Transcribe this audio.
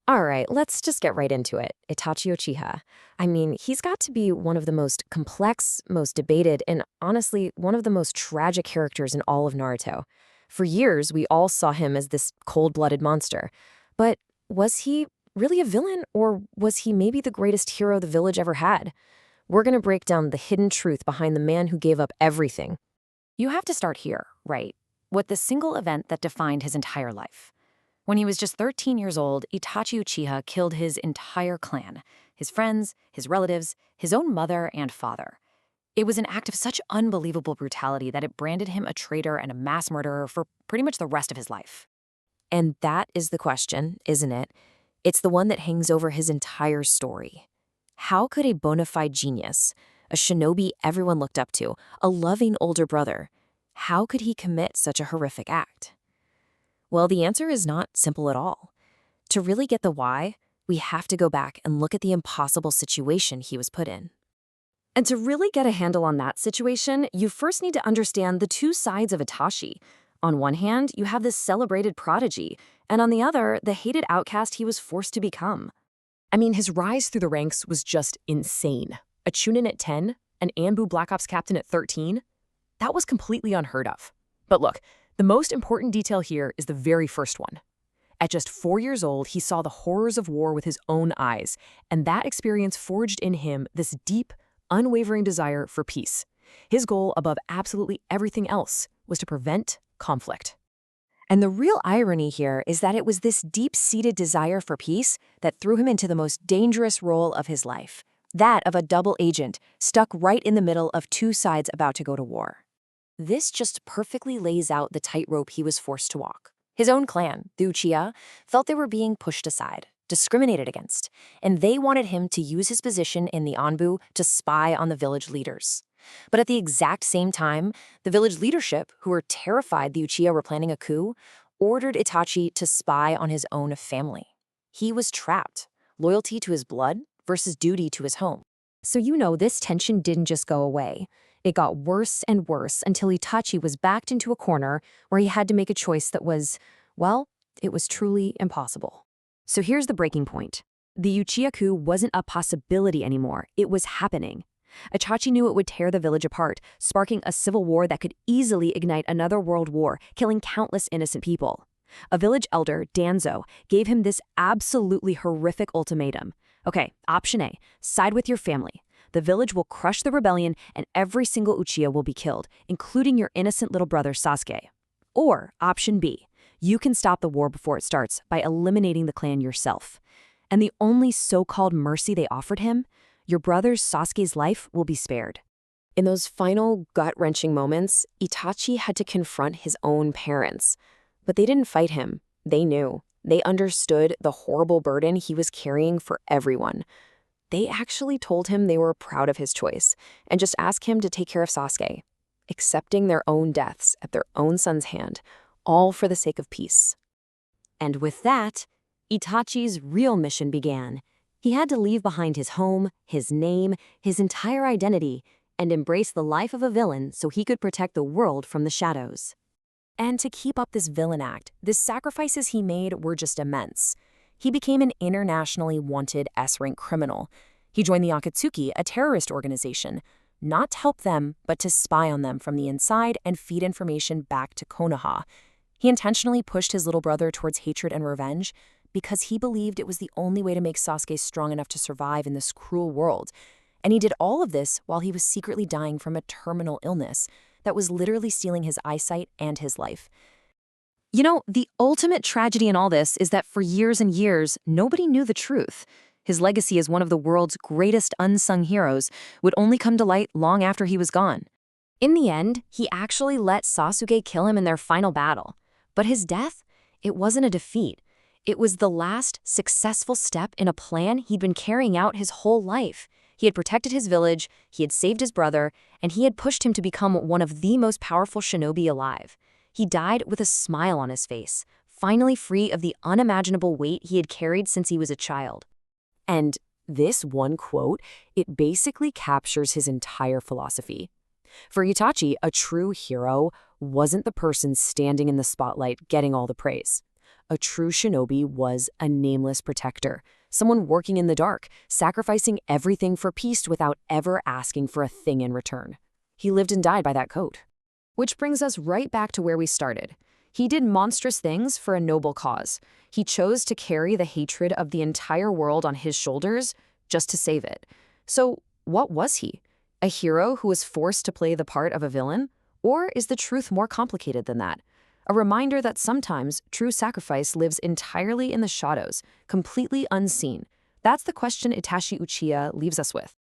All right, let's just get right into it. Itachi Uchiha. I mean, he's got to be one of the most complex, most debated, and honestly, one of the most tragic characters in all of Naruto. For years, we all saw him as this cold-blooded monster. But was he really a villain, or was he maybe the greatest hero the village ever had? We're going to break down the hidden truth behind the man who gave up everything. You have to start here, right? With the single event that defined his entire life. When he was just 13 years old, Itachi Uchiha killed his entire clan, his friends, his relatives, his own mother and father. It was an act of such unbelievable brutality that it branded him a traitor and a mass murderer for pretty much the rest of his life. And that is the question, isn't it? It's the one that hangs over his entire story. How could a bona fide genius, a shinobi everyone looked up to, a loving older brother, how could he commit such a horrific act? Well, the answer is not simple at all. To really get the why, we have to go back and look at the impossible situation he was put in. And to really get a handle on that situation, you first need to understand the two sides of Itachi. On one hand, you have this celebrated prodigy, and on the other, the hated outcast he was forced to become. I mean, his rise through the ranks was just insane. A Chunin at 10, an Anbu Black Ops captain at 13? That was completely unheard of. But look, the most important detail here is the very first one. At just 4 years old, he saw the horrors of war with his own eyes, and that experience forged in him this deep, unwavering desire for peace. His goal above absolutely everything else was to prevent conflict. And the real irony here is that it was this deep-seated desire for peace that threw him into the most dangerous role of his life, that of a double agent stuck right in the middle of two sides about to go to war. This just perfectly lays out the tightrope he was forced to walk. His own clan, the Uchiha, felt they were being pushed aside, discriminated against, and they wanted him to use his position in the Anbu to spy on the village leaders. But at the exact same time, the village leadership, who were terrified the Uchiha were planning a coup, ordered Itachi to spy on his own family. He was trapped, loyalty to his blood versus duty to his home. So this tension didn't just go away. It got worse and worse until Itachi was backed into a corner where he had to make a choice that was, well, it was truly impossible. So here's the breaking point. The Uchiha coup wasn't a possibility anymore, it was happening. Itachi knew it would tear the village apart, sparking a civil war that could easily ignite another world war, killing countless innocent people. A village elder, Danzo, gave him this absolutely horrific ultimatum. Okay, option A, side with your family. The village will crush the rebellion and every single Uchiha will be killed, including your innocent little brother Sasuke. Or option B, you can stop the war before it starts by eliminating the clan yourself. And the only so-called mercy they offered him, your brother Sasuke's life will be spared. In those final gut-wrenching moments, Itachi had to confront his own parents. But they didn't fight him. They knew. They understood the horrible burden he was carrying for everyone. They actually told him they were proud of his choice and just asked him to take care of Sasuke, accepting their own deaths at their own son's hand, all for the sake of peace. And with that, Itachi's real mission began. He had to leave behind his home, his name, his entire identity, and embrace the life of a villain so he could protect the world from the shadows. And to keep up this villain act, the sacrifices he made were just immense. He became an internationally wanted S-rank criminal. He joined the Akatsuki, a terrorist organization, not to help them, but to spy on them from the inside and feed information back to Konoha. He intentionally pushed his little brother towards hatred and revenge because he believed it was the only way to make Sasuke strong enough to survive in this cruel world. And he did all of this while he was secretly dying from a terminal illness that was literally stealing his eyesight and his life. The ultimate tragedy in all this is that for years and years, nobody knew the truth. His legacy as one of the world's greatest unsung heroes would only come to light long after he was gone. In the end, he actually let Sasuke kill him in their final battle. But his death, it wasn't a defeat. It was the last successful step in a plan he'd been carrying out his whole life. He had protected his village, he had saved his brother, and he had pushed him to become one of the most powerful shinobi alive. He died with a smile on his face, finally free of the unimaginable weight he had carried since he was a child. And this one quote, it basically captures his entire philosophy. For Itachi, a true hero wasn't the person standing in the spotlight getting all the praise. A true shinobi was a nameless protector, someone working in the dark, sacrificing everything for peace without ever asking for a thing in return. He lived and died by that code. Which brings us right back to where we started. He did monstrous things for a noble cause. He chose to carry the hatred of the entire world on his shoulders just to save it. So, what was he? A hero who was forced to play the part of a villain? Or is the truth more complicated than that? A reminder that sometimes true sacrifice lives entirely in the shadows, completely unseen. That's the question Itachi Uchiha leaves us with.